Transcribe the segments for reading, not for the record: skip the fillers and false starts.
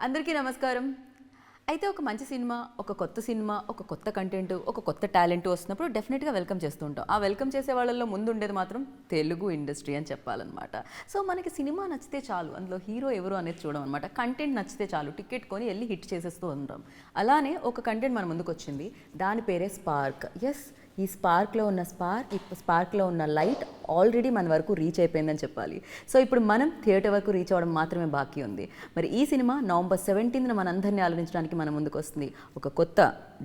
అందరికీ నమస్కారం. అయితే ఒక మంచి సినిమా, ఒక కొత్త సినిమా, ఒక కొత్త కంటెంట్, ఒక కొత్త టాలెంట్ వస్తున్నప్పుడు డెఫినెట్గా వెల్కమ్ చేస్తూ ఉంటాం. ఆ వెల్కమ్ చేసే వాళ్ళల్లో ముందు ఉండేది మాత్రం తెలుగు ఇండస్ట్రీ అని చెప్పాలన్నమాట. సో మనకి సినిమా నచ్చితే చాలు, అందులో హీరో ఎవరు అనేది చూడం అనమాట. కంటెంట్ నచ్చితే చాలు, టికెట్ కొని వెళ్ళి హిట్ చేసేస్తూ ఉంటాం. అలానే ఒక కంటెంట్ మన ముందుకు వచ్చింది, దాని పేరే స్పార్క్. ఎస్, ఈ స్పార్క్లో ఉన్న లైట్ ఆల్రెడీ మన వరకు రీచ్ అయిపోయిందని చెప్పాలి. సో ఇప్పుడు మనం థియేటర్ వరకు రీచ్ అవ్వడం మాత్రమే బాకీ ఉంది. మరి ఈ సినిమా November 17న మనందరినీ ఆలోచించడానికి మన ముందుకు వస్తుంది. ఒక కొత్త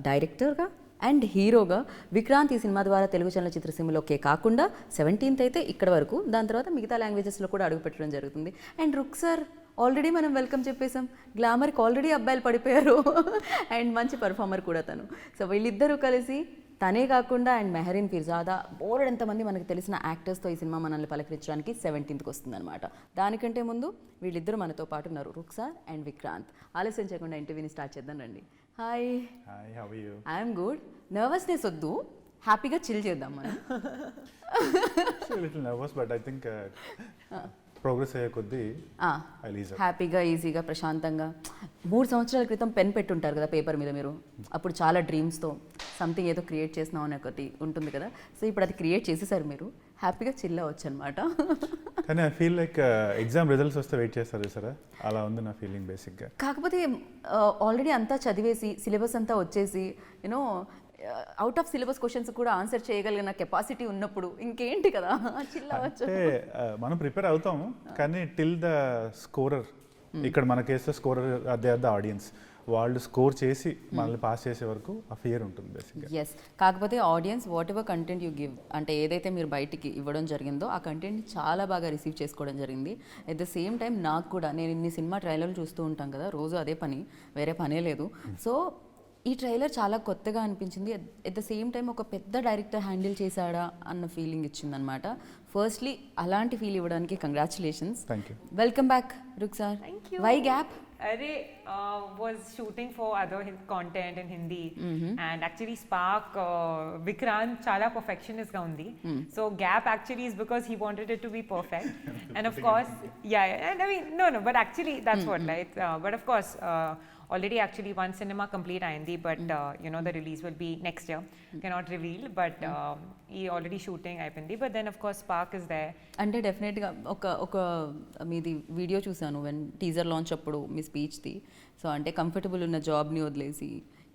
డైరెక్టర్గా అండ్ హీరోగా విక్రాంత్ ఈ సినిమా ద్వారా తెలుగు చలనచిత్ర సీమలోకే కాకుండా 17th అయితే ఇక్కడ వరకు, దాని తర్వాత మిగతా లాంగ్వేజెస్లో కూడా అడుగుపెట్టడం జరుగుతుంది. అండ్ రుక్సర్ ఆల్రెడీ మనం వెల్కమ్ చెప్పేసాం, గ్లామర్కి ఆల్రెడీ అబ్బాయిలు పడిపోయారు అండ్ మంచి పర్ఫార్మర్ కూడా తను. సో వీళ్ళిద్దరూ కలిసి, తనే కాకుండా అండ్ మెహరీన్ ఫిర్జాదా, బోర్డ్ ఎంతమంది మనకు తెలిసిన యాక్టర్స్తో ఈ సినిమా మనల్ని పలకరించడానికి 17th వస్తుందన్నమాట. దానికంటే ముందు వీళ్ళిద్దరూ మనతో పాటు ఉన్నారు, రుక్సార్ అండ్ విక్రాంత్. ఆలస్యం చేయకుండా ఇంటర్వ్యూని స్టార్ట్ చేద్దాం రండి. Hi. Hi, how are you? I'm good. Nervousness వద్దు, హ్యాపీగా చిల్ చేద్దాం మనం. Little nervous but I think progress అయ్యే కొద్దీ హ్యాపీగా, ఈజీగా, ప్రశాంతంగా. 3 సంవత్సరాల క్రితం పెన్ పెట్టుంటారు కదా పేపర్ మీద మీరు, అప్పుడు చాలా డ్రీమ్స్తో సంథింగ్ ఏదో క్రియేట్ చేసినాం అని ఒకటి ఉంటుంది కదా. సో ఇప్పుడు అది క్రియేట్ చేసేసారు మీరు, హ్యాపీగా చిల్ అవ్వచ్చు అనమాట. కానీ I feel like exam results వస్తే వెయిట్ చేస్తారు సరే, అలా ఉంది నా ఫీలింగ్ బేసిక్గా. కాకపోతే ఆల్రెడీ అంతా చదివేసి, సిలబస్ అంతా వచ్చేసి, you know out of syllabus questions కూడా ఆన్సర్ చేయగలిగిన కెపాసిటీ ఉన్నప్పుడు ఇంకేంటి కదా, చిల్ అవ్వచ్చు. అంటే మనం ప్రిపేర్ అవుతాము, కానీ టిల్ ద స్కోరర్, ఇక్కడ మన కేసులో scorer they are the audience, వాళ్ళు స్కోర్ చేసి మనల్ని పాస్ చేసే వరకు ఆ ఫియర్ ఉంటుంది బేసిక్గా. ఎస్, కాకపోతే audience what ever content you give, అంటే ఏదైతే మీరు బయటికి ఇవ్వడం జరిగిందో ఆ కంటెంట్ని చాలా బాగా రిసీవ్ చేసుకోవడం జరిగింది. ఎట్ ద సేమ్ టైం నాకు కూడా, నేను ఇన్ని సినిమా ట్రైలర్లు చూస్తూ ఉంటాం కదా, రోజు అదే పని, వేరే పనే లేదు. సో ఈ ట్రైలర్ చాలా కొత్తగా అనిపించింది. ఎట్ ద సేమ్ టైం ఒక పెద్ద డైరెక్టర్ హ్యాండిల్ చేశాడా అన్న ఫీలింగ్ ఇచ్చిందనమాట. ఫస్ట్లీ అలాంటి ఫీల్ ఇవ్వడానికి congratulations. Thank you. Welcome back Rukshar. Why gap? Array was shooting for other content in Hindi, and actually Spark Vikrant chala perfectionist ga undi, so gap actually is because he wanted it to be perfect. And of course and I mean no but actually that's what, right? But of course already actually one cinema complete ayindi, but you know the release will be next year. Cannot reveal, but he already shooting ayindi, but then of course Spark is there. అంటే డెఫినెట్గా ఒక మీది video చూసాను when teaser launch అప్పుడు, మీ స్పీచ్ది. So అంటే comfortable ఉన్న జాబ్ని వదిలేసి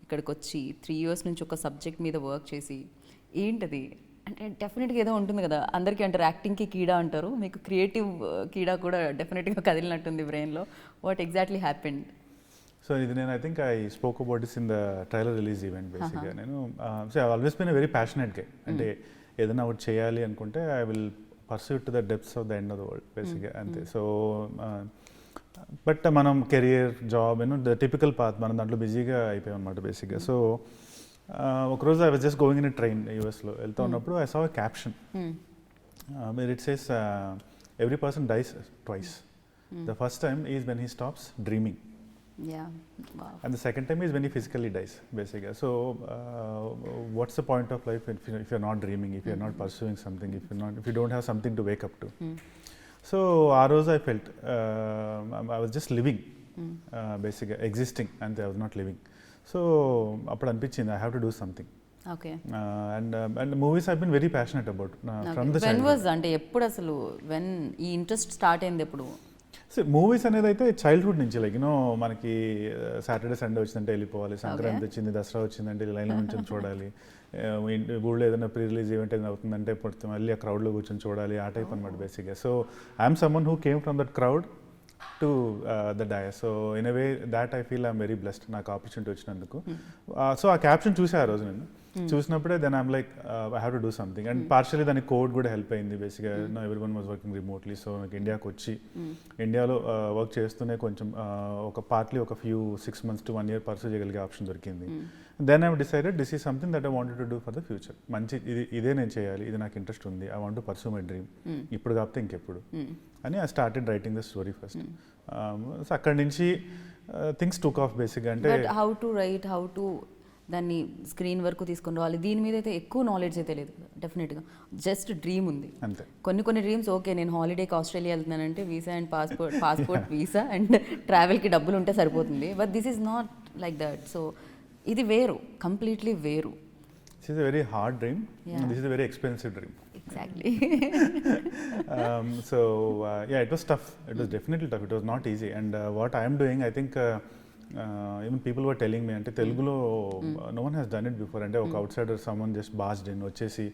ఇక్కడికి వచ్చి 3 years నుంచి ఒక సబ్జెక్ట్ మీద వర్క్ చేసి, ఏంటది అంటే డెఫినెట్గా ఏదో ఉంటుంది కదా, అందరికీ అంటారు యాక్టింగ్కి కీడా అంటారు, మీకు క్రియేటివ్ కీడా కూడా డెఫినెట్గా కదిలినట్టుంది బ్రెయిన్లో. What exactly happened? సో ఇది నేను I think I spoke about this in the trailer release event బేసిక్గా. నేను so I always been a very passionate guy, అంటే ఏదైనా ఒకటి చేయాలి అనుకుంటే I will pursue to the depths of the end of the world బేసిక్గా, అంతే. So but మనం career, job, you know the typical path, మనం దాంట్లో బిజీగా అయిపోయాం అనమాట బేసిక్గా. సో ఒకరోజు I was just going in a train యూఎస్లో వెళ్తూ ఉన్నప్పుడు I saw a caption where it says every person dies twice. The first time is when he stops dreaming. Yeah. Wow. And the second time is when he physically dies, basically. So, what's the point of life if you're not dreaming, if you're not pursuing something, if you don't have something to wake up to? So, I felt I was just living, basically existing, and I was not living. So, appudu anpichindi I have to do something. Okay. And movies I've been very passionate about from the childhood. When was అంటే ఎప్పుడు అసలు when ఈ interest start అయింది ఎప్పుడు? So movies అనేది అయితే childhood నుంచి, like you know మనకి సాటర్డే సండే వచ్చిందంటే వెళ్ళిపోవాలి, సంక్రాంతి వచ్చింది, దసరా వచ్చిందంటే లైన్లో నుంచి చూడాలి, ఊళ్ళో ఏదైనా ప్రీ రిలీజ్ ఈవెంట్ ఏదైనా అవుతుందంటే మళ్ళీ ఆ క్రౌడ్లో కూర్చొని చూడాలి, ఆ టైప్ అనమాట బేసిక్గా. So I'm someone who came from that crowd to the dais. So in a way that I feel I'm very blessed, నాకు ఆపర్చునిటీ వచ్చినందుకు. సో ఆ క్యాప్షన్ చూసే ఆ రోజు నేను చూసినప్పుడే then I'm like I have to do something. And partially దానికి code కూడా హెల్ప్ అయింది బేసిక్గా. No everyone was working remotely. So నాకు ఇండియాకి వచ్చి ఇండియాలో వర్క్ చేస్తూనే కొంచెం ఒక పార్ట్లీ ఒక few 6 months to 1 year pursue చేయగలిగే ఆప్షన్ దొరికింది. Then I decided this is something that I wanted to do for the future. మంచి ఇదే నేను చేయాలి, ఇది నాకు ఇంట్రెస్ట్ ఉంది, I want to pursue my dream, ఇప్పుడు కాకపోతే ఇంకెప్పుడు అని I started writing the story first. So అక్కడి నుంచి థింగ్స్ టుక్ ఆఫ్ బేసిక్గా. అంటే how to write, how to దాన్ని స్క్రీన్ వరకు తీసుకొని రావాలి. దీని మీద అయితే ఎక్కువ నాలెడ్జ్ అయితే లేదు డెఫినెట్గా, జస్ట్ డ్రీమ్ ఉంది. అంతే. కొన్ని డ్రీమ్స్ ఓకే, నేను హాలిడేకి ఆస్ట్రేలియా వెళ్తున్నానంటే visa and passport visa and ట్రావెల్కి డబ్బులు ఉంటే సరిపోతుంది. But this is not like that. So ఇది వేరు, కంప్లీట్లీ వేరు. This is a very hard dream. Yeah. This is a very expensive dream. Exactly. So yeah, it was tough. It was definitely tough. It was not easy. And what I am doing, I think even people were telling me, అంటే తెలుగులో no one has done it before. అంటే ఒక outsider, someone just barged in, వచ్చేసి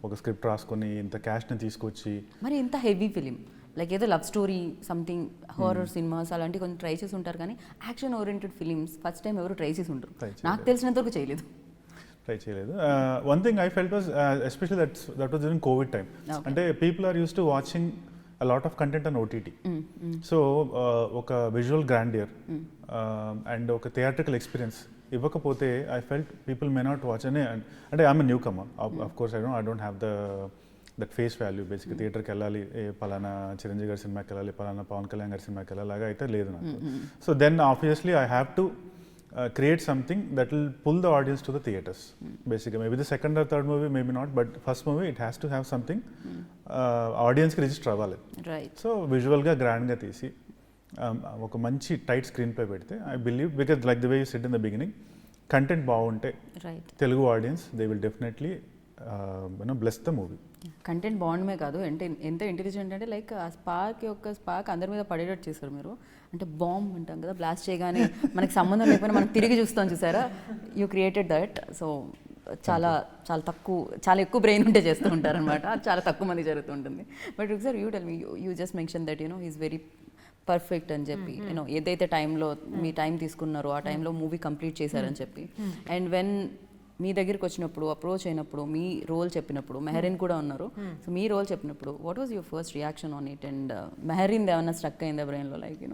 ఒక script రాసుకొని ఇంత క్యాష్ని తీసుకొచ్చి. మరి ఇంత హెవీ ఫిలిం లైక్ ఏదో love story something horror cinemas అలాంటి కొంచెం ట్రై చేసి ఉంటారు, కానీ action oriented films first time ఎవరు ట్రై చేసి ఉంటారు. నాకు తెలిసినంతవరకు చేయలేదు. ట్రై చేయలేదు. One thing I felt was especially that was during covid time. అంటే people are use to watching a lot of content on OTT. So ఒక విజువల్ గ్రాండియర్ అండ్ ఒక థియేట్రికల్ ఎక్స్పీరియన్స్ ఇవ్వకపోతే I felt people may not watch అని. అంటే I'm newcomer, of course I don't have that face value. బేసిక్గా థియేటర్కి వెళ్ళాలి, పలానా చిరంజీవి గారి సినిమాకి వెళ్ళాలి, పలానా పవన్ కళ్యాణ్ గారి సినిమాకి వెళ్ళాలి, అలాగా అయితే లేదు నాకు. So then obviously I have to create something that will pull the audience to the theatres. Basically, maybe the second or third movie, maybe not, but first movie it has to have something audience ki register avvali. Right. So visual ga grand ga teesi oka manchi tight screen play pedithe, I believe, because like the way you said in the beginning, content baagunte right, Telugu audience, they will definitely bless the movie. Content బాగుండమే కాదు, అంటే ఎంత intelligent అంటే like ఆ spark అందరి మీద పడేటట్టు చేశారు మీరు. అంటే బాంబ్ అంటాం కదా, బ్లాస్ట్ చేయగానే మనకి సంబంధం లేకపోయినా మనం తిరిగి చూస్తాం చూసారా, యూ క్రియేటెడ్ దట్. సో చాలా ఎక్కువ బ్రెయిన్ ఉంటే చేస్తూ ఉంటారనమాట, చాలా తక్కువ మంది జరుగుతూ ఉంటుంది. But sir you tell me, you just mention that is very perfect అని చెప్పి, ఏదైతే టైంలో మీ టైం తీసుకున్నారో ఆ టైంలో మూవీ కంప్లీట్ చేశారని చెప్పి. అండ్ వెన్ మీ దగ్గరికి వచ్చినప్పుడు, అప్రోచ్ అయినప్పుడు, మీ రోల్ చెప్పినప్పుడు, మెహరీన్ కూడా ఉన్నారు, సో మీ రోల్ చెప్పినప్పుడు what was your first reaction on it? And Mehreen ఏమన్నా స్ట్రక్ అయిందా బ్రెయిన్లో, like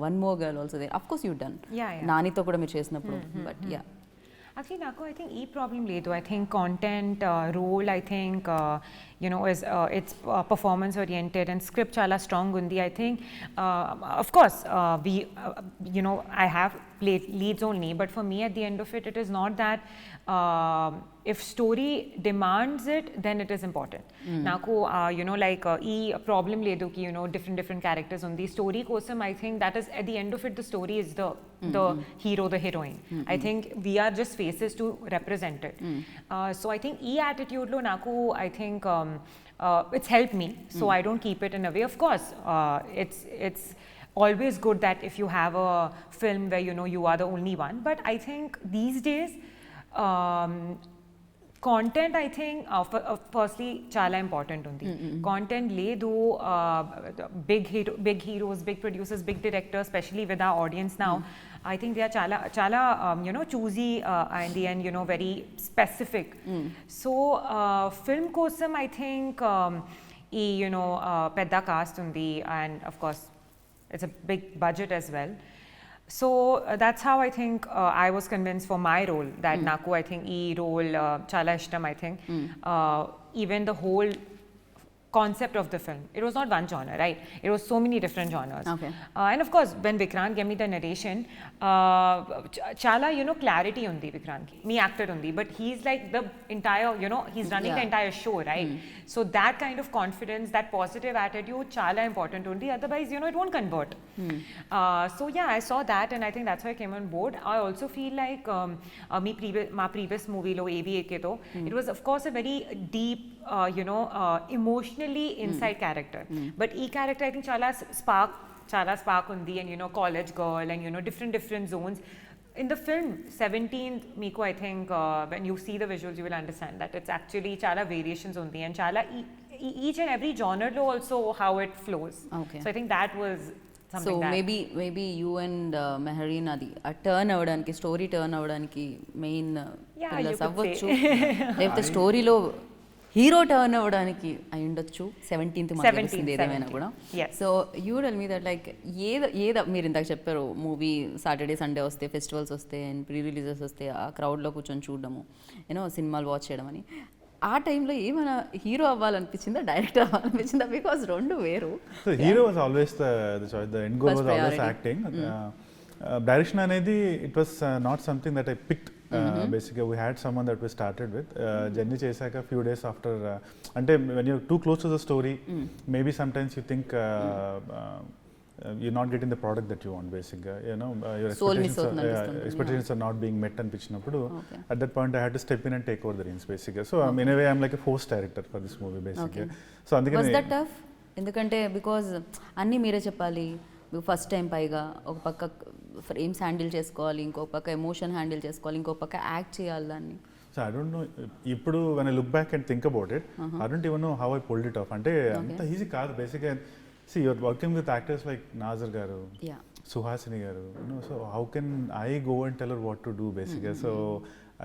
one more girl also there? Of course you done, నానితో కూడా మీరు చేసినప్పుడు, బట్ యా. Actually, నాకు I think ఈ problem లేదు. I think content, role, I think is it's performance oriented and script చాలా strong ఉంది. I think of course we I have played leads only, but for me at the end of it, it is not that if story demands it, then it is important. నాకు like ఈ problem లేదు ki different characters undi story kosam. I think that is at the end of it, the story is the hero, the heroine. I think we are just faces to represent it. So I think ee attitude lo naku I think it's helped me, so I don't keep it in a way. Of course it's always good that if you have a film where you are the only one, but I think these days content, I think firstly chala important undi. Content ledu big heroes, big producers, big directors, especially with our audience now, I think they are chala choosy in the end, very specific. So film kosam I think pedda cast undi, and of course it's a big budget as well. So that's how I think I was convinced for my role that naku I think ee role chala ishtam. I think even the whole concept of the film, it was not one genre, right? It was so many different genres. Okay. And of course when Vikrant gave me the narration, chala clarity undi Vikrant ki, me actor undi, but he's like the entire he's running the entire show, right? So that kind of confidence, that positive attitude chala important undi, otherwise it won't convert. So yeah, I saw that and I think that's why I came on board. I also feel like my previous movie lo AVA to, it was of course a very deep emotionally inside character, but e character I think chala spark undi, and college girl and different zones in the film. 17th meeku I think when you see the visuals you will understand that it's actually chala variations undi, and chala each and every genre lo also how it flows. Okay. So I think that was something. So that maybe you and Mehreen adi a turn avvadaniki, story turn avvadaniki main pillars avvachu, లేకపోతే స్టోరీలో hero turn అవ్వడానికి అయి ఉండొచ్చు. 17th తెలిసింది ఏదేమైనా కూడా. So you tell me that like ఏదో మీరు ఇందాక చెప్పారు, మూవీ సాటర్డే సండే వస్తే, ఫెస్టివల్స్ వస్తే అండ్ ప్రీ రిలీజెస్ వస్తే ఆ క్రౌడ్లో కూర్చొని చూడడము, సినిమాలు వాచ్ చేయడం అని, ఆ టైంలో ఏమైనా హీరో అవ్వాలనిపించిందా, డైరెక్టర్ అవ్వాలనిపించిందా? బికాస్ రెండు వేరు. Hero was always the choice, the end goal was always acting. Direction అనేది it was not something that I picked బేసిక్గా we had someone that we started with journey చేశాక ఫ్యూ డేస్ ఆఫ్టర్ అంటే when you too close to the story maybe sometimes you think you're not getting the product that you want basically, you know, your expectations are not being met అనిపించినప్పుడు at that point I had to step in and take over the reins basically. So in a way I'm like a forced director for this movie basically. So అందుకని was that tough? ఎందుకంటే because అన్నీ మీరే చెప్పాలి, first time పైగా ఒక పక్క frames handle చేసుకోవాలి, ఇంకో పక్క ఎమోషన్ హ్యాండిల్ చేసుకోవాలి, ఇంకో పక్క యాక్ట్ చేయాలి దాన్ని. సో ఐ డోంట్ నో ఇప్పుడు when I look back and think about it, I don't even know how I pulled it off. అంటే అంత ఈజీ కాదు బేసిక్గా. See, you're working with actors like Nazar garu, Suhasini garu, you know, so how can I go and tell her what to do basically? So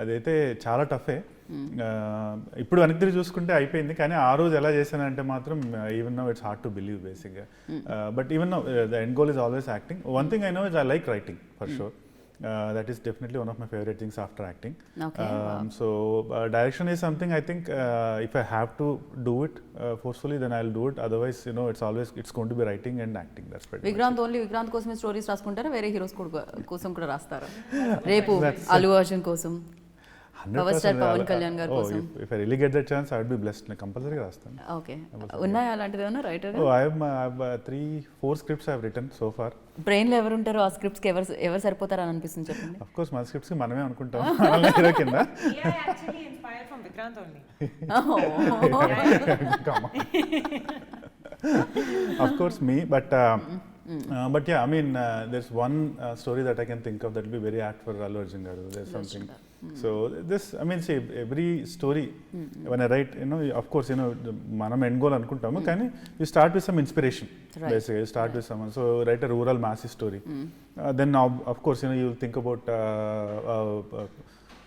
అదైతే చాలా టఫే. ఇప్పుడు వెనక్కి చూసుకుంటే అయిపోయింది, కానీ ఆ రోజు ఎలా చేశానంటే మాత్రం even no it's hard to believe బేసిక్గా. But even no the end goal is always acting. One thing I know is I like writing for sure. That is definitely one of my favorite things after acting. Okay. So direction is something I think if I have to do it forcefully, then I'll do it. Otherwise, you know, it's going to be writing and acting. That's pretty Vikrant only Vikrant కోసమే stories రాసుకుంటారా, వేరే heroes కోసం కూడా రాస్తారా? రేపు అల్లు అర్జున్ కోసం, power star Pawan Kalyan గారి కోసం. If I really get that chance, I would be blessed. నేను కంపల్సరీగా రాస్తాను. ఓకే, ఉన్నాయా అలాంటిది ఏమన్నా writer? I have 3-4 scripts I have written so far. బ్రెయిన్లో ఎవరు ఉంటారో ఆ స్క్రిప్ట్స్కి ఎవరు సరిపోతారా అని అనిపిస్తుంది చెప్పండి. Of course మన స్క్రిప్ట్స్కి మనమే అనుకుంటాం హీరో కింద. Yeah, actually inspired from Vikrant only. Of course me, but yeah, I mean there's one story that I can think of that will be very apt for Allu Arjun garu. There's something. So this, I mean, see, every story when I write, you know, of course, you know, manam end goal anukuntamu, kani you start with some inspiration. Basically you start with someone. So write a rural massive story. Then now, of course, you know, you'll think about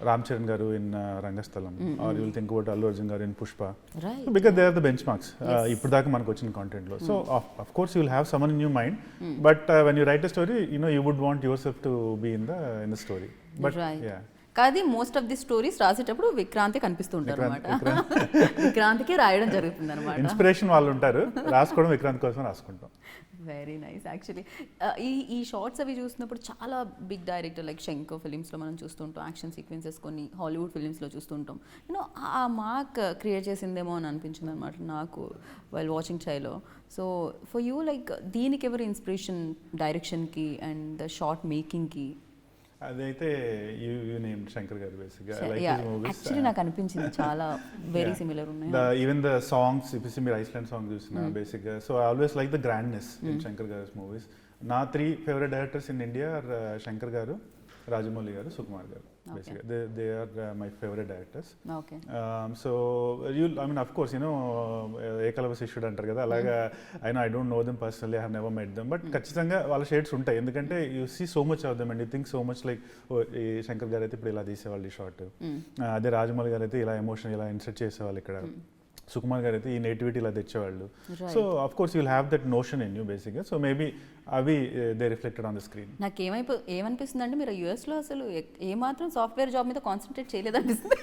Ram Charan garu in Rangasthalam, or you'll think about Allu Arjun garu in Pushpa, because they are the benchmarks ippudu daaka manaku vachina content lo. So of course you'll have someone in your mind, but when you write a story, you know, you would want yourself to be in the story. But yeah, కాదు, most of the stories రాసేటప్పుడు విక్రాంతి కనిపిస్తూ ఉంటారు అనమాట. విక్రాంతికి రాయడం జరుగుతుంది అనమాట. Inspiration వాళ్ళు ఉంటారు, రాసుకోవడం విక్రాంత్ కోసం రాసుకుంటాం. Very nice. యాక్చువల్లీ ఈ షార్ట్స్ అవి చూసినప్పుడు చాలా బిగ్ డైరెక్టర్ లైక్ శంకర్ ఫిలిమ్స్లో మనం చూస్తుంటాం, యాక్షన్ సీక్వెన్సెస్ కొన్ని హాలీవుడ్ ఫిలిమ్స్లో చూస్తుంటాం. యూనో ఆ మార్క్ క్రియేట్ చేసిందేమో అని అనిపించింది అనమాట నాకు వైల్ వాచింగ్ చైలో. సో ఫర్ యూ లైక్ దీనికి ఎవరు ఇన్స్పిరేషన్ డైరెక్షన్కి అండ్ ద షార్ట్ మేకింగ్కి? అదైతే యూ నేమ్ శంకర్ గారు బేసిక్గా. I like his movies. Actually నాకు అనిపించింది చాలా వెరీ సిమిలర్ ఉన్నాయి. Even the songs, if you see మీరు ఐస్లాండ్ సాంగ్ చూసిన బేసిక్గా, so I always like the grandness in Shankar గారి's movies. నా 3 favorite directors in India are Shankar గారు, రాజమౌళి గారు, సుకుమార్ గారు. Basically they are my favorite directors. Okay. So I mean, of course, you know, Ekalavya శిష్యుడు అంటారు కదా, అలాగా I don't know them personally, I have never met them, but ఖచ్చితంగా వాళ్ళ షేడ్స్ ఉంటాయి. ఎందుకంటే you see so much of them and you think so much like, ఈ శంకర్ గారు అయితే ఇప్పుడు ఇలా తీసేవాళ్ళు ఈ షార్ట్, అదే రాజమౌళి గారు అయితే ఇలా ఎమోషన్ ఇలా ఇన్సర్ట్ చేసేవాళ్ళు ఇక్కడ, సుకుమార్ గారు అయితే ఈ నేటివిటీ ఇలా తెచ్చేవాళ్ళు. So of course you'll have that notion in you బేసిక్గా. సో మేబీ అవి they reflected on the screen. నాకు ఏమనిపిస్తుంది అంటే మీరు యూఎస్లో అసలు ఏమాత్రం సాఫ్ట్వేర్ జాబ్ మీద కాన్సన్ట్రేట్ చేయలేదనిపిస్తుంది.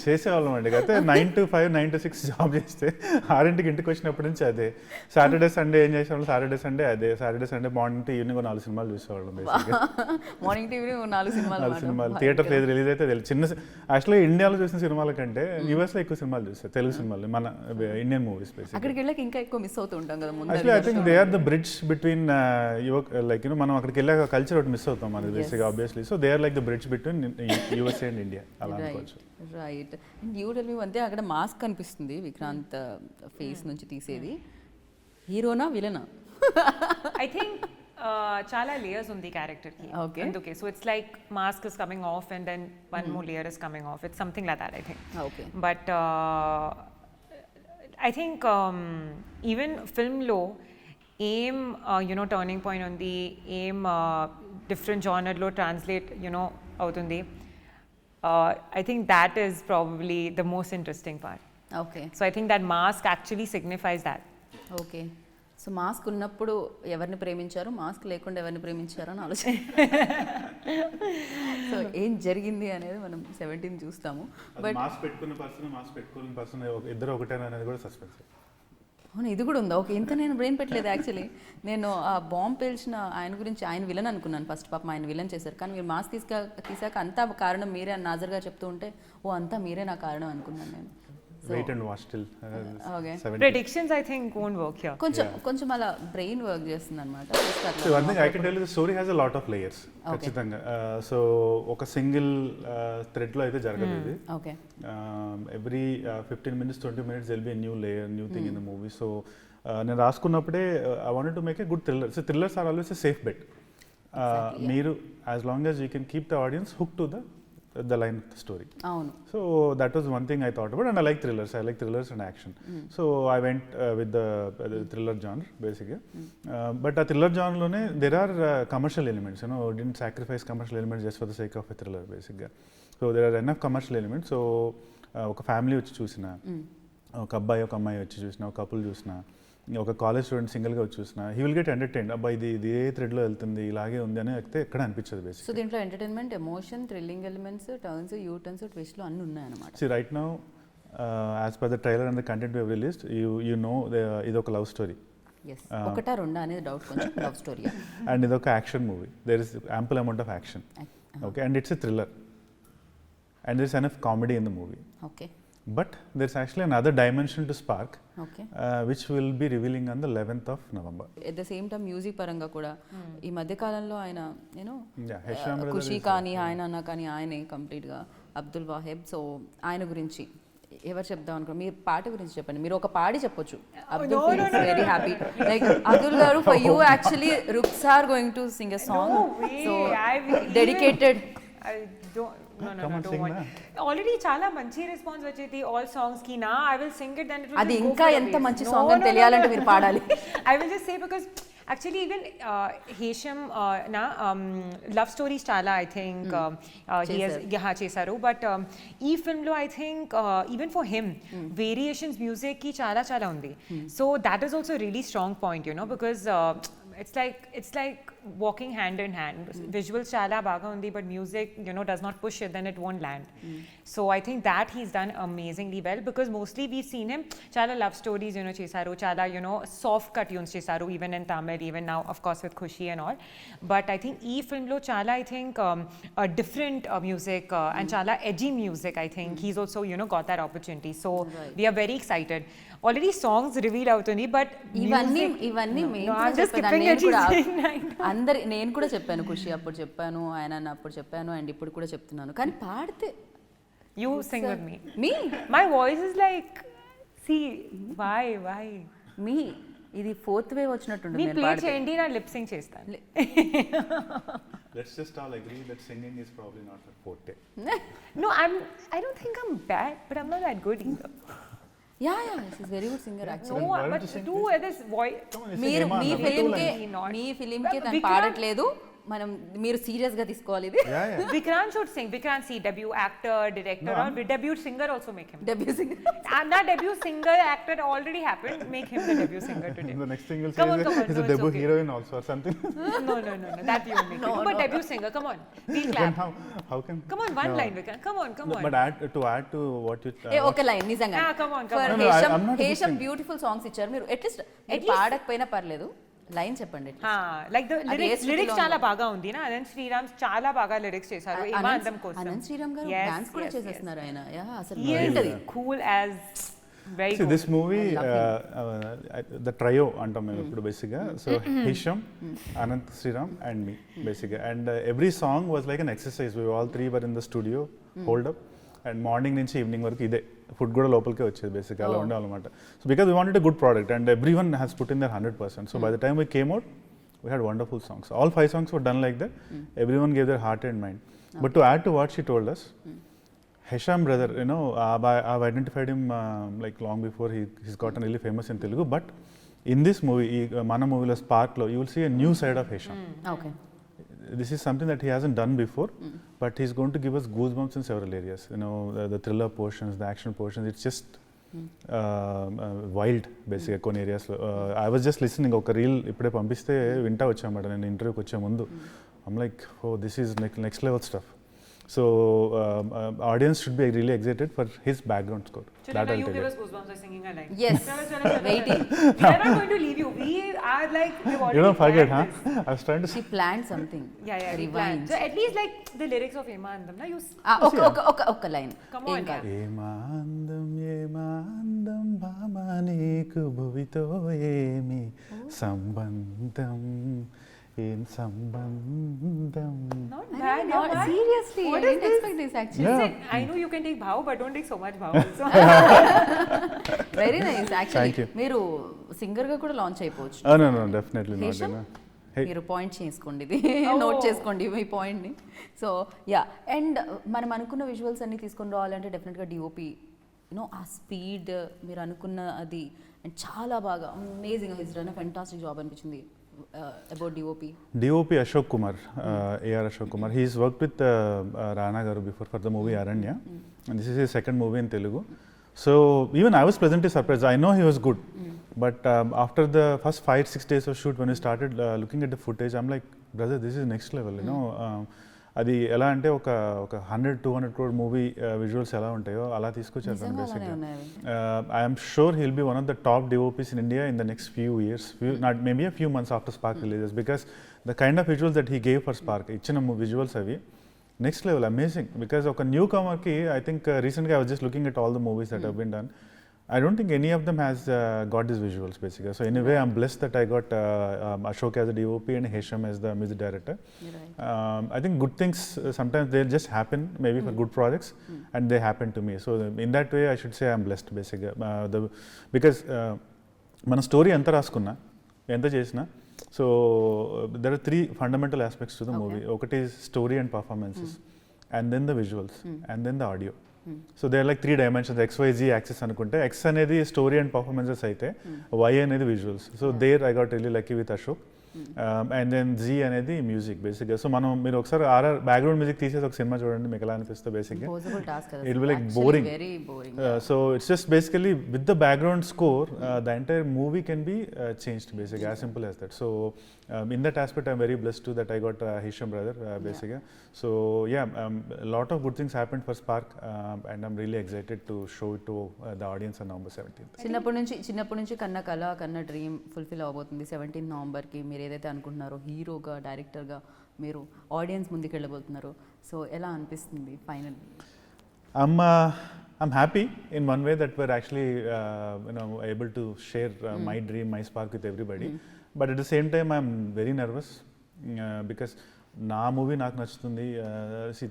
చేసేవాళ్ళం అండి. అయితే 9 to 5 9 to 6 జాబ్ చేస్తే 6ంటికి ఇంటికి వచ్చినప్పటి నుంచి అదే. సాటర్డే సండే ఏం చేసేవాళ్ళం, సాటర్డే సండే అదే. Saturday Sunday morning to evening 4 సినిమాలు చూసేవాళ్ళం బేసిక్గా. మార్నింగ్ టీవీ 4 సినిమాలు థియేటర్ ఏది రిలీజ్ అయితే చిన్న యాక్చువల్లీ ఇండియాలో చూసిన సినిమాల కంటే యూఎస్లో ఎక్కువ సినిమాలు చూస్తారు, తెలుగు సినిమాలు, మన ఇండియన్ మూవీస్ బేసిక్గా. అక్కడికి వెళ్ళాక ఇంకా ఎక్కువ మిస్ అవుతూ ఉంటాం కదా. Actually I think they are the bridge between like you know, మనం అక్కడికి వెళ్ళాక కల్చర్ ఒకటి మిస్ అవుతాం మనకి బేసిక్గా obviously. So they are like the bridge between USA and India అలా అనుకోవచ్చు. Right. And you tell me one thing, అక్కడ మాస్క్ కనిపిస్తుంది విక్రాంత్ ఫేస్ నుంచి తీసేది, హీరోనా విలనా? I think చాలా లేయర్స్ ఉంది క్యారెక్టర్కి. అందుకే so it's like mask is coming off and then one more layer is coming off. It's something like that I think. Okay. But I think even ఫిల్మ్లో ఏం యునో టర్నింగ్ పాయింట్ ఉంది, ఏం different జానర్లో translate you know అవుతుంది. I think that is probably the most interesting part. Okay. So I think that mask actually signifies that. Okay. So mask ఉన్నప్పుడు ఎవరిని ప్రేమించారు, mask లేకుండా ఎవరిని ప్రేమించారు అని ఆలోచన. సో ఏం జరిగింది అనేది మనం 17 చూస్తాము. బట్ మాస్క్ పెట్టుకున్న పర్సన్ మాస్క్ పెట్టుకున్న పర్సన్ ఇద్దరు ఒకటేనా అనేది కూడా సస్పెన్స్. అవును, ఇది కూడా ఉందా? ఓకే, ఇంత నేను బ్రెయిన్ పెట్టలేదు యాక్చువల్లీ. నేను ఆ బాంబ్ పేల్చిన ఆయన గురించి ఆయన విలన్ అనుకున్నాను ఫస్ట్. పాపం ఆయన విలన్ చేశారు, కానీ మీరు మాస్ తీసాక అంతా కారణం మీరే అని నాజర్ గారు చెప్తూ ఉంటే ఓ అంతా మీరే నా కారణం అనుకున్నాను నేను. Wait and watch till okay, Predictions I think won't work here. కొంచెం అలా బ్రెయిన్ వర్క్ చేస్తుంది అనమాట. So one thing I can tell you, the story has a lot of layers. ఖచ్చితంగా. సో ఒక సింగిల్ థ్రెడ్లో అయితే జరగదు ఇది. Okay, every 15 minutes 20 minutes there'll be a new layer, new thing in the movie. So నేను రాసుకున్నప్పుడే I wanted to make a good thriller. So thrillers are always a safe bet. మీరు as long as you can keep the audience hooked to the line of the story. అవును. So that was one thing I thought about, and I like thrillers. I like thrillers and action. So I went with the thriller genre basically. But a thriller genre lone there are commercial elements. You know, didn't sacrifice commercial elements just for the sake of a thriller basically. So there are enough commercial elements. So ఒక family వచ్చి చూసిన, ఒక అబ్బాయి ఒక అమ్మాయి వచ్చి చూసిన, ఒక కపుల్ చూసిన, ఒక కాలేజ్ స్టూడెంట్ సింగిల్గా వచ్చి చూసిన, హీ విల్ గెట్ ఎంటర్టైన్డ్. అబ్బా ఇది ఏ థ్రెడ్లో వెళ్తుంది, ఇలాగే ఉంది అని అయితే ఎక్కడ అనిపించదు బేసిక్. సో దీంట్లో entertainment, emotion, thrilling elements, turns, U turns, ట్విస్ట్లు అన్నీ ఉన్నాయన్నమాట. See, right now, as per the trailer and the content we have released, you know ఇది ఒక లవ్ స్టోరీ. ఎస్, ఒకటా రెండా అనేది డౌట్, కొంచెం లవ్ స్టోరీ. అండ్ ఇది ఒక action movie. There is ample amount of action. Okay, and it's a thriller. And there's enough comedy in the movie. Okay, But there's actually another dimension to Spark, okay, which we'll be revealing on the 11th of November. At the same time music పరంగా కూడా ఈ మధ్య కాలంలో ఆయన నేను Yeah, Hesham brother Kushi is- కానీ ఆయన అన్న కానీ ఆయనే కంప్లీట్గా అబ్దుల్ వాహెబ్. సో ఆయన గురించి ఎవరు చెప్దాం అనుకో, మీరు పాట గురించి చెప్పండి. మీరు ఒక పాడి చెప్పొచ్చు. Abdul feels very happy. Like Abdul గారు, for you actually Ruksar going to sing a song. So dedicated. I don't. No, Come on, don't sing want. Already chala manchi response vacheti all songs ki na. I will sing it, then it will అది just go ఇంకా for the ఎంత waste. మంచి No, song అని no, తెలియాలంటే no. మీరు పాడాలి. I will just say because actually even Hesham love stories chala I think he has chesaru, but ee film lo I think even for him variations music ki chala undi. So that is also a really strong point, you know, because it's like walking hand in hand. Visuals chala baga undi, but music, you know, does not push it, then it won't land. So I think that he's done amazingly well, because mostly we've seen him chala love stories, you know, chesaru, chala, you know, soft cut tunes chesaru, even in Tamil, even now of course with Khushi and all. But I think ee film lo chala I think a different music and chala edgy music. I think he's also, you know, got that opportunity. So we are very excited. Already songs reveal అవుతుంది, but ఇవన్నీ I'm just skipping it. అందరి నేను కూడా చెప్పాను, ఖుషి అప్పుడు చెప్పాను, ఆయన అప్పుడు చెప్పాను, అండ్ ఇప్పుడు కూడా చెప్తున్నాను. కానీ పాడితే You sing with me. Me My voice is like, see, why? మీ ఇది ఫోర్త్ వేవ్ వచ్చినట్టుంది. మీ నేను ప్లే పాడితే. చేయండి, నా లిప్ సింగ్ చేస్తాను. Let's just all agree that singing is probably not her forte. No, I don't think I'm bad, but I'm not that good either. Yeah she's very good singer actually. No, why don't but you sing, do this voice. Come on, let's sing మీరు Hema, మీ no? ఫిలింకి Two lines. మీ ఫిలింకి తను Vikrant- పాడట్లేదు. మనం మీరు serious గా తీసుకోవాలి ఇది. Yeah. Vikrant should sing. Vikrant, see, debut actor, director, No, or debut singer also make him. Debut singer. And that debut singer actor already happened. Make him the debut singer today. The next thing you'll say Come on, is come on. he's No, a it's debut okay. heroine also or something. No. That you make. No, But no. debut singer, come on. We'll Then clap. how can? Come on, one No. line, Vikrant. Come on. No, but add to what you. ఏ ఒక line నిజంగా. come on. For No, I'm not a good Hesham singer. Beautiful songs ఇచ్చారు. మీరు at least least- పాడకపోయినా పర్లేదు, line చెప్పండి. Like the అది ఏ lyrics స్థితిలో చాలా ఉందో. బాగా ఉంది నా. అనంత్ శ్రీరామ్ చాలా బాగా లిరిక్స్ చేశారు ఏమా అందం కోసం. అనంత్ శ్రీరామ్ గారు Yes, డాన్స్ కూడా yes, చేసేస్తున్నారు ఆయన. యా అసలు He is ఏంటది? cool as very See, cool. this movie, I love the trio అంటాం మేము ఇప్పుడు బేసిక్గా. సో హిషమ్, అనంత్ శ్రీరామ్ అండ్ మీ బేసిక్గా. And every song was like an exercise. We all three were in the studio hold up, and morning నుంచి evening వరకు ఇదే. Food కూడా లోపలికే వచ్చేది బేసిక్గా, అలా ఉండాలన్నమాట. So because we wanted a good product and every one has put in their 100%. So by the time we came out, we had wonderful songs. All 5 songs were done like that. Everyone gave their heart and mind. But to add to what she told us, Hesham brother, you know, I've identified him like long before he's gotten really famous in Telugu. But in this movie, Mana movie Spark lo, you will see a new side of Hesham. Okay. This is something that he hasn't done before, but he's going to give us goosebumps in several areas. You know, the thriller portions, the action portions. It's just wild బేసిక్గా కొన్ని ఏరియాస్లో. I was just listening, ఒక reel ఇప్పుడే పంపిస్తే వింటా వచ్చామాట నేను ఇంటర్వ్యూకి వచ్చే ముందు. I'm like, oh this is next level stuff. So audience should be really excited for his background score. Children, you give us goosebumps by singing a line. Yes. Chala. Waiting. We are not going to leave you. We are like, we've already You don't forget, planned huh? this. I was trying to She planned something. Yeah, we Rewind. planned. So at least like the lyrics of Ema Andam, na, you ఒక line. Come on, yeah. ఏమాందం భామ నీకు భువితో ఏమి సంబంధం, ఏం సంబంధం. Not bad. Not yeah, seriously. What I is didn't this? expect this actually. Yeah. Listen, I know you can take bhav, but don't take so much bhav also. Very nice Thank actually. you. మీరు singer గా కూడా launch అయిపోవచ్చు. No, definitely not. Hesham? మీరు point చేసుకోండి, ఇది Oh. Note చేసుకోండి మీ పాయింట్ని. So yeah, and మనం అనుకున్న విజువల్స్ అన్ని తీసుకొని రావాలంటే డెఫినెట్గా డిఓపి ఆ స్పీడ్ మీరు అనుకున్న అది అండ్ చాలా బాగా amazing his done fantastic job అనిపించింది about DOP. DOP Ashok Kumar, AR Ashok Kumar. He's worked with Rana Garu before for the movie Aranya, and this is his second movie in Telugu. So even I was pleasantly surprised. I know he was good, but after the first 5-6 days of shoot, when we started looking at the footage, I'm like, brother, this is next level. అది ఎలా అంటే ఒక 100-200 crore movie visuals ఎలా ఉంటాయో అలా తీసుకొచ్చారు తను బేసిక్గా. I'm sure he'll be one of the top DOPs in India in the next few years, not maybe a few months after Spark releases, because the kind of visuals that he gave for Spark, ఇచ్చిన visuals అవి next level, amazing. Because ఒక న్యూ కమర్కి I think రీసెంట్గా I was just looking at all the movies that have been done. I don't think any of them has got these visuals basically. So in a way, I'm blessed that I got Ashok as a DOP and Hesham as the music director. Right. I think good things sometimes they just happen, maybe for good projects, and they happen to me. So in that way, I should say I'm blessed basically. Because మన story ఎంత రాసుకున్నా ఎంత చేసినా, so there are 3 fundamental aspects to the movie. ఒకటి story and performances, and then the visuals, and then the audio. So they are like 3 dimensions, XYZ axes అనుకుంటే, X అనేది story and performances అయితే Y అనేది visuals. So there I got really lucky with Ashok. And then Z అనేది music బేసిక్గా. సో మీరు ఒకసారి RR background music తీసేసి ఒక సినిమా చూడండి, మీకు ఎలా అనిపిస్తుంది బేసిక్గా. It will like boring. So it's just basically with the background score the entire movie can be changed బేసిక్గా, as simple as that. So in that aspect, I'm very blessed too that I got Hesham brother basically. So yeah, a lot of good things happened for Spark, and I'm really excited to show it to the audience on November 17th. చిన్నప్పటి నుంచి కన్న dream fulfil అవబోతుంది 17th నవంబర్కి. మీరు ఏదైతే అనుకుంటున్నారో హీరోగా, డైరెక్టర్గా మీరు ఆడియన్స్ ముందుకు వెళ్ళబోతున్నారు. సో ఎలా అనిపిస్తుంది final? I'm happy in one way that we're actually able to share my dream, my Spark with everybody. But at the same time, I'm very nervous because నా మూవీ నాకు నచ్చుతుంది,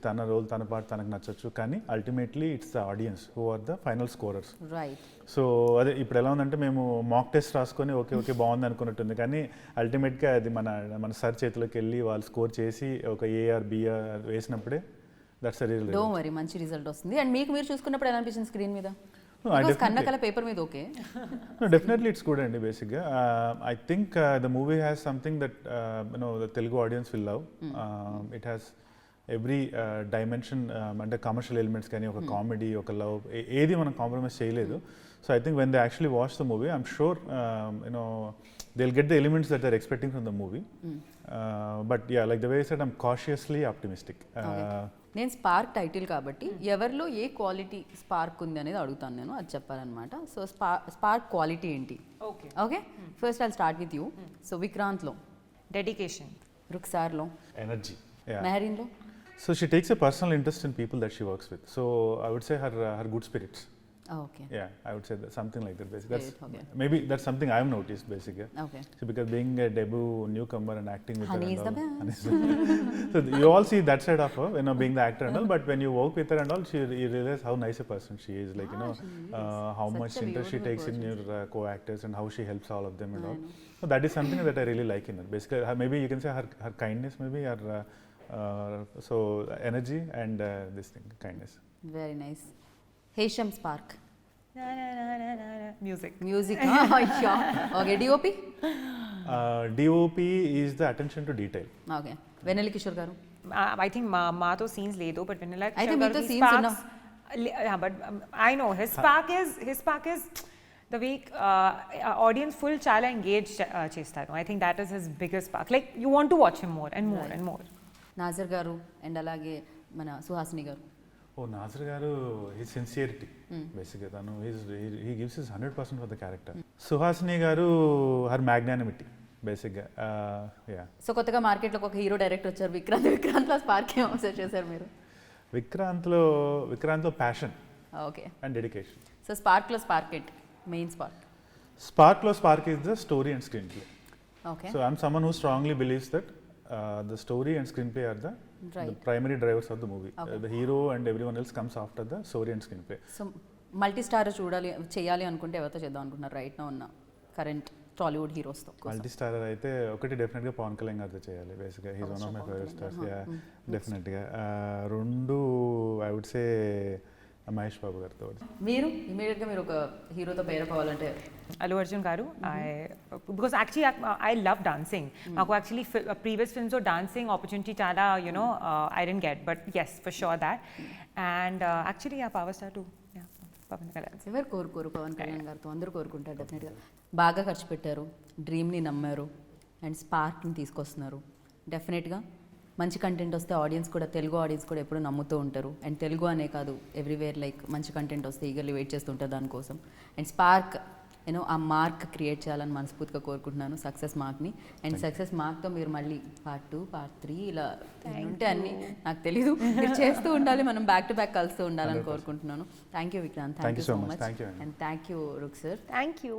తన రోల్ తన పాట తనకు నచ్చచ్చు, కానీ ultimately it's the audience who are the final scorers. Right. So అదే ఇప్పుడు ఎలా ఉందంటే, మేము మాక్ టెస్ట్ రాసుకొని ఓకే బాగుంది అనుకున్నట్టుంది, కానీ అల్టిమేట్గా అది మన సర్ చేతిలోకి వెళ్ళి వాళ్ళు స్కోర్ చేసి ఒక ఏఆర్ బిఆర్ వేసినప్పుడే that's the real. Don't worry, మంచి రిజల్ట్ వస్తుంది. అండ్ మీకు మీరు చూసుకున్నప్పుడు ఎలా అనిపించింది స్క్రీన్ మీద? కన్నకల పేపర్ మీద ఓకే. Definitely it's good అండి బేసిక్గా. I think the movie has something that the Telugu audience will love. It has every dimension, అంటే కమర్షియల్ ఎలిమెంట్స్ కానీ, ఒక కామెడీ, ఒక లవ్, ఏది మనం కాంప్రమైజ్ చేయలేదు. So I think when they actually watch the movie, I'm sure they'll get the elements that they're expecting from the movie. But yeah, like the way I said, I'm cautiously optimistic. నేను spark title కాబట్టి ఎవరిలో ఏ quality spark ఉంది అనేది అడుగుతాను నేను, అది చెప్పాలన్నమాట. So spark quality ఏంటి? Okay, first I'll start with you. So విక్రాంత్లో డెడికేషన్, రుక్సార్లో ఎనర్జీ, మెహరీన్లో so she takes a personal interest in people that she works with. So I would say her good spirits. Okay. Yeah, I would say that, something like that basically. Great, okay. Maybe that's something I've noticed basically. Okay. So because being a debut newcomer and acting with Honey her is and the all, best. so you all see that side of her, being the actor and all, but when you work with her and all, you realize how nice a person she is, like how Such much a interest she beautiful takes in person. your co-actors and how she helps all of them and all. So that is something that I really like in her. Basically, maybe you can say her kindness, maybe her so energy and this thing, kindness. Very nice. Hesham spark music. Okay. DOP? DOP is the attention to detail. Okay. Vennela Kishore గారు? I think మాతో scenes లేదు, but Vennela అయితే కిషోర్ మీతో గారు scenes ఉన్నా? yeah, but I know his spark is the way audience full చాలా engaged చేస్తారు. I think that is his biggest spark. Like you want to watch him more and more and more. Nazar గారు and అలాగే మన సుహాసిని గారు? నాజర్ గారు he sincerity బేసిక్గా, తను he gives his 100% for the character. Suhasini గారు హర్ మ్యాగ్నానిమిటీ బేసిక్గా. యా. సో కొత్తగా మార్కెట్లోకి ఒక హీరో డైరెక్ట్ వచ్చారు విక్రాంత్లో స్పార్క్ ఏం అబ్జర్వ్ చేశారు మీరు? విక్రాంత్లో passion okay. And dedication. So స్పార్క్లో స్పార్క్ ఏంటి మెయిన్ స్పార్క్? స్పార్క్లో spark is the story and screenplay. Okay. So I'm someone who strongly believes that the story and screenplay are the primary drivers of the movie. Okay. The hero and everyone else comes after the story and screenplay. So multi star చేయాలి అనుకుంటే ఎవరితో చేద్దాం అనుకుంటున్నారు right నా ఉన్న current Tollywood హీరోస్తో? Multi starrer అయితే ఒకటి డెఫినెట్గా పవన్ కళ్యాణ్ గారితో చేయాలి. బేసిక్గా he's one of my favourite stars. డెఫినెట్గా. రెండు I would say Mahesh Babu గారితో. మీరు ఇమీడియట్గా మీరు ఒక హీరోతో పేరప్ అవ్వాలంటే? Allu Arjun garu. Because actually I love dancing. Maku actually previous films or dancing opportunity chala, I didn't get, but yes, for sure that. And actually power star too. Yeah, Pawan Kalyan. ఎవరు కోరుకోరు పవన్ కళ్యాణ్ గారితో? అందరూ కోరుకుంటారు డెఫినెట్గా. బాగా ఖర్చు పెట్టారు, డ్రీమ్ని నమ్మారు అండ్ స్పార్క్ని తీసుకొస్తున్నారు. డెఫినెట్గా మంచి కంటెంట్ వస్తే ఆడియన్స్ కూడా, తెలుగు ఆడియన్స్ కూడా ఎప్పుడు నమ్ముతూ ఉంటారు. అండ్ తెలుగు అనే కాదు, ఎవ్రీవేర్ లైక్ మంచి కంటెంట్ వస్తే ఈగర్లీ వెయిట్ చేస్తుంటారు దానికోసం. అండ్ స్పార్క్ ఆ మార్క్ క్రియేట్ చేయాలని మనస్ఫూర్తిగా కోరుకుంటున్నాను, సక్సెస్ మార్క్ని. అండ్ సక్సెస్ మార్క్తో మీరు మళ్ళీ పార్ట్ 2, పార్ట్ 3 ఇలా ఉంటే అన్నీ నాకు తెలీదు, మీరు చేస్తూ ఉండాలి, మనం బ్యాక్ టు బ్యాక్ కలుస్తూ ఉండాలని కోరుకుంటున్నాను. Thank you Vikrant, thank you so much. Thank you. And thank you rook sir. Thank you.